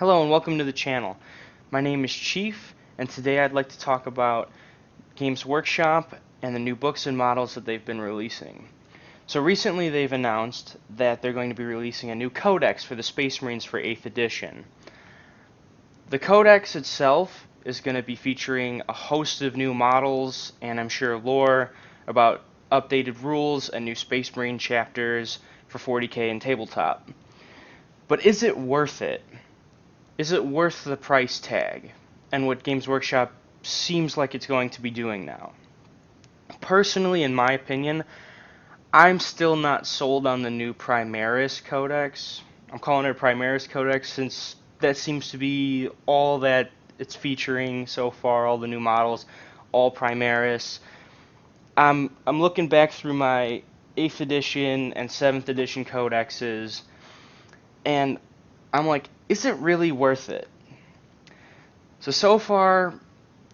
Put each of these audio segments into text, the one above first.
Hello and welcome to the channel. My name is Chief, and today I'd like to talk about Games Workshop and the new books and models that they've been releasing. So recently they've announced that they're going to be releasing a new Codex for the Space Marines for 8th edition. The Codex itself is going to be featuring a host of new models and I'm sure lore about updated rules and new Space Marine chapters for 40k and tabletop. But is it worth it? Is it worth the price tag and what Games Workshop seems like it's going to be doing now? Personally, in my opinion, I'm still not sold on the new Primaris Codex. I'm calling it a Primaris Codex since that seems to be all that it's featuring so far, all the new models, all Primaris. I'm looking back through my 8th edition and 7th edition codexes, and I'm like, is it really worth it? So far,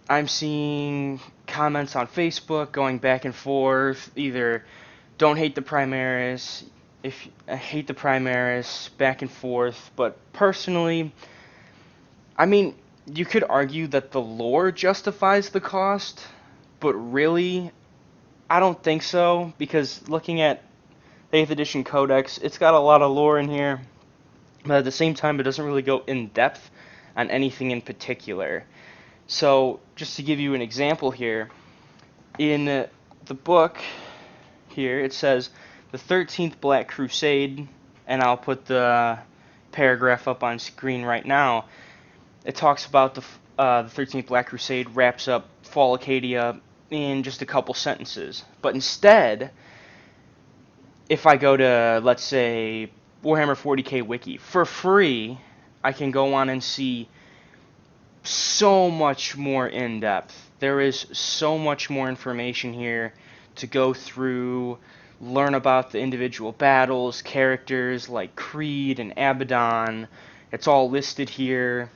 I'm seeing comments on Facebook going back and forth, either don't hate the Primaris, if I hate the Primaris, back and forth. But personally, I mean, you could argue that the lore justifies the cost, but really, I don't think so, because looking at the 8th edition Codex, it's got a lot of lore in here, but at the same time, it doesn't really go in depth on anything in particular. So, just to give you an example here, in the book here, it says the 13th Black Crusade, and I'll put the paragraph up on screen right now. It talks about the 13th Black Crusade wraps up Fall Acadia in just a couple sentences. But instead, if I go to, let's say, Warhammer 40k Wiki, for free, I can go on and see so much more in depth. There is so much more information here to go through, learn about the individual battles, characters like Creed and Abaddon. It's all listed here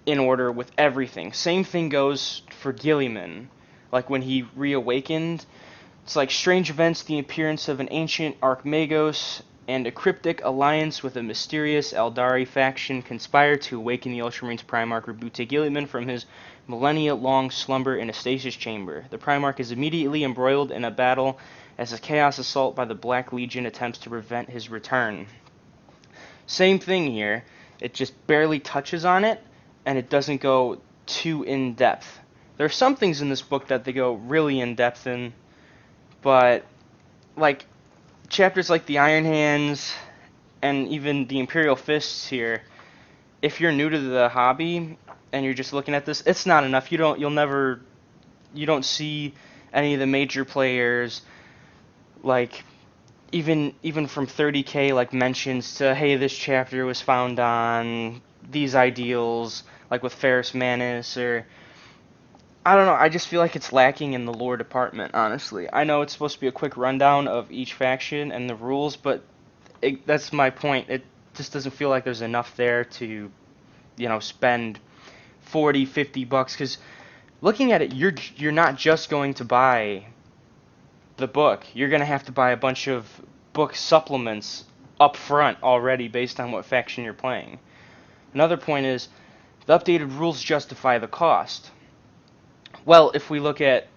in order with everything. Same thing goes for Guilliman. Like when he reawakened, it's like strange events, the appearance of an ancient Archmagos and a cryptic alliance with a mysterious Eldari faction conspire to awaken the Ultramarines Primarch Rabute Guilliman from his millennia-long slumber in a stasis chamber. The Primarch is immediately embroiled in a battle as a chaos assault by the Black Legion attempts to prevent his return. Same thing here. It just barely touches on it, and it doesn't go too in-depth. There are some things in this book that they go really in-depth in, but like chapters like the Iron Hands and even the Imperial Fists here, if you're new to the hobby and you're just looking at this, it's not enough. You don't see any of the major players, like even from 30k, like mentions to, hey, this chapter was found on these ideals, like with Ferrus Manus, or I don't know, I just feel like it's lacking in the lore department, honestly. I know it's supposed to be a quick rundown of each faction and the rules, but that's my point. It just doesn't feel like there's enough there to, spend 40, 50 bucks, because looking at it, you're not just going to buy the book. You're going to have to buy a bunch of book supplements up front already based on what faction you're playing. Another point is, the updated rules justify the cost. Well, if we look at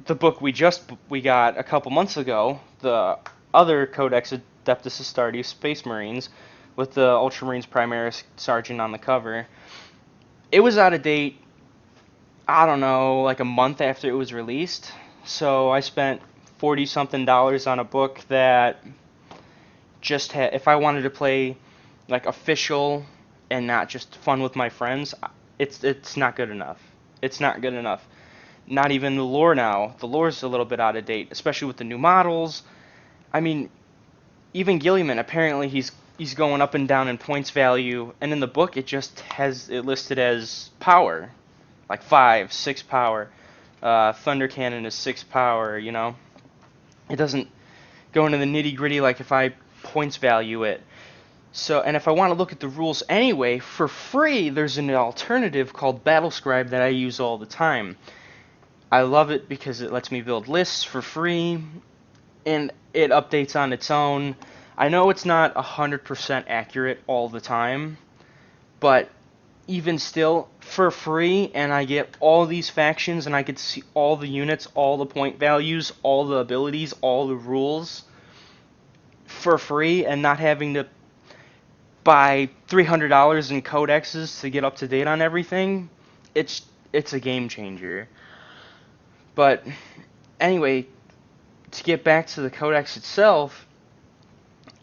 the book we got a couple months ago, the other Codex Adeptus Astartes Space Marines, with the Ultramarines Primaris Sergeant on the cover, it was out of date, I don't know, like a month after it was released. So I spent $40-something on a book that just had, if I wanted to play like official and not just fun with my friends, it's not good enough. It's not good enough. Not even the lore now. The lore's a little bit out of date, especially with the new models. I mean, even Guilliman, apparently he's going up and down in points value, and in the book it just has it listed as power, like 5, 6 power. Thunder Cannon is 6 power, It doesn't go into the nitty-gritty like if I points value it. So, and if I want to look at the rules anyway, for free, there's an alternative called Battlescribe that I use all the time. I love it because it lets me build lists for free, and it updates on its own. I know it's not 100% accurate all the time, But even still, for free, and I get all these factions, and I could see all the units, all the point values, all the abilities, all the rules for free, and not having to buy $300 in codexes to get up to date on everything. It's a game changer. But anyway, to get back to the codex itself,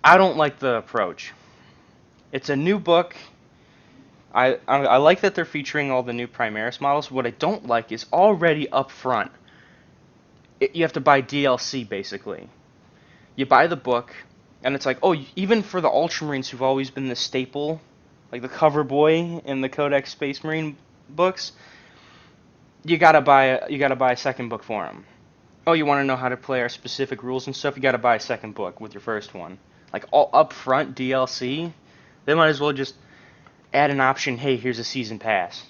I don't like the approach. It's a new book. I like that they're featuring all the new Primaris models. What I don't like is already up front, you have to buy DLC basically. You buy the book, and it's like, oh, even for the Ultramarines who've always been the staple, like the cover boy in the Codexs Space Marine books, you gotta buy a second book for them. Oh, you want to know how to play our specific rules and stuff? You gotta buy a second book with your first one. Like all up front DLC, they might as well just add an option. Hey, here's a season pass,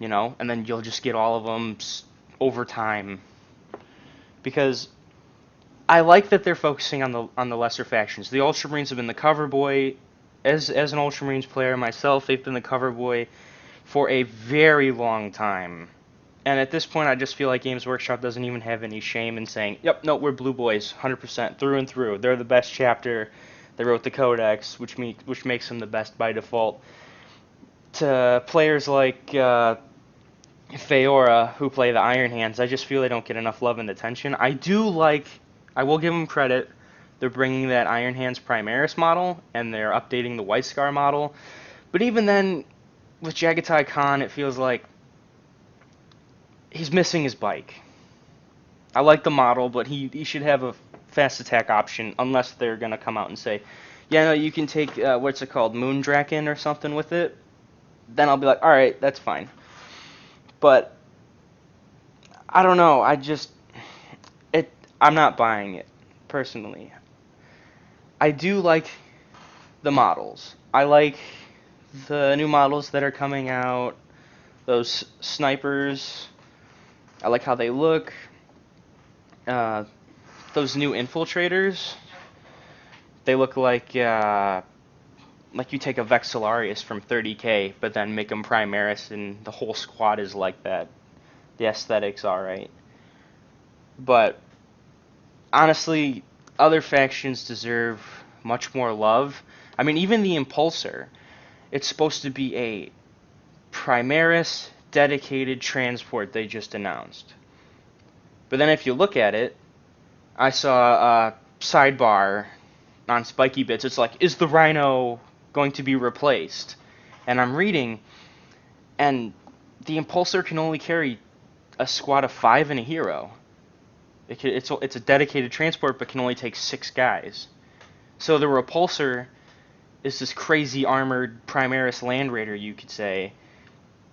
and then you'll just get all of them over time. Because I like that they're focusing on the lesser factions. The Ultramarines have been the cover boy. As an Ultramarines player myself, they've been the cover boy for a very long time. And at this point, I just feel like Games Workshop doesn't even have any shame in saying, yep, no, we're blue boys, 100%, through and through. They're the best chapter. They wrote the Codex, which makes them the best by default. To players like Feora, who play the Iron Hands, I just feel they don't get enough love and attention. I will give them credit. They're bringing that Iron Hands Primaris model, and they're updating the White Scar model. But even then, with Jagatai Khan, it feels like he's missing his bike. I like the model, but he should have a fast attack option, unless they're going to come out and say, yeah, no, you can take, what's it called, Moondraken or something with it. Then I'll be like, alright, that's fine. But, I don't know, I'm not buying it, personally. I do like the models. I like the new models that are coming out, those snipers. I like how they look. Those new infiltrators, they look like you take a Vexillarius from 30k, but then make them Primaris, and the whole squad is like that. The aesthetics alright. But honestly, other factions deserve much more love. I mean, even the Impulsor, it's supposed to be a Primaris dedicated transport they just announced. But then if you look at it, I saw a sidebar on Spiky Bits. It's like, is the Rhino going to be replaced? And I'm reading, and the Impulsor can only carry a squad of 5 and a hero. It's a dedicated transport, but can only take 6 guys. So the Repulsor is this crazy armored Primaris Land Raider, you could say,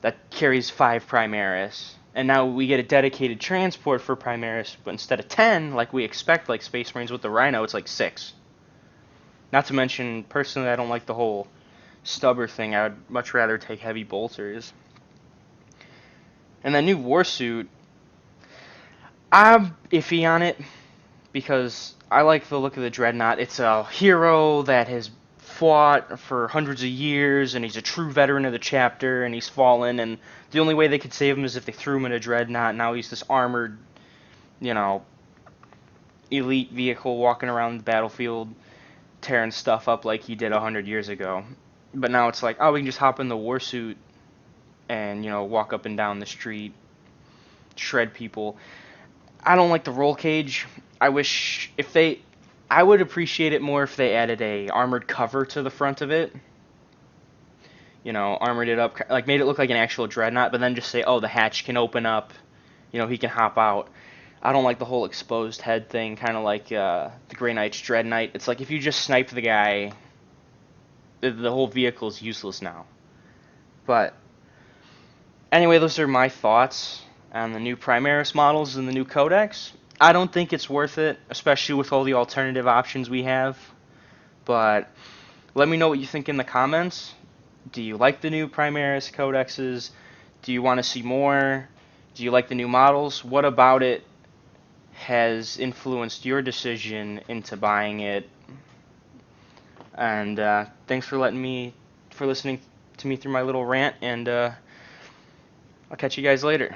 that carries 5 Primaris. And now we get a dedicated transport for Primaris, but instead of 10, like we expect, like Space Marines with the Rhino, it's like 6. Not to mention, personally, I don't like the whole stubber thing. I would much rather take heavy bolters. And the new Warsuit, I'm iffy on it, because I like the look of the Dreadnought. It's a hero that has fought for hundreds of years, and he's a true veteran of the chapter, and he's fallen, and the only way they could save him is if they threw him in a Dreadnought. Now he's this armored, elite vehicle walking around the battlefield, tearing stuff up like he did 100 years ago. But now it's like, oh, we can just hop in the Warsuit and, walk up and down the street, shred people. I don't like the roll cage. I would appreciate it more if they added a armored cover to the front of it. Armored it up, like made it look like an actual Dreadnought, but then just say, oh, the hatch can open up, he can hop out. I don't like the whole exposed head thing, kind of like the Grey Knight's Dread Knight. It's like if you just snipe the guy, the whole vehicle is useless now. But anyway, those are my thoughts on the new Primaris models and the new Codex. I don't think it's worth it, especially with all the alternative options we have. But let me know what you think in the comments. Do you like the new Primaris Codexes? Do you want to see more? Do you like the new models? What about it has influenced your decision into buying it? And thanks for listening to me through my little rant, and I'll catch you guys later.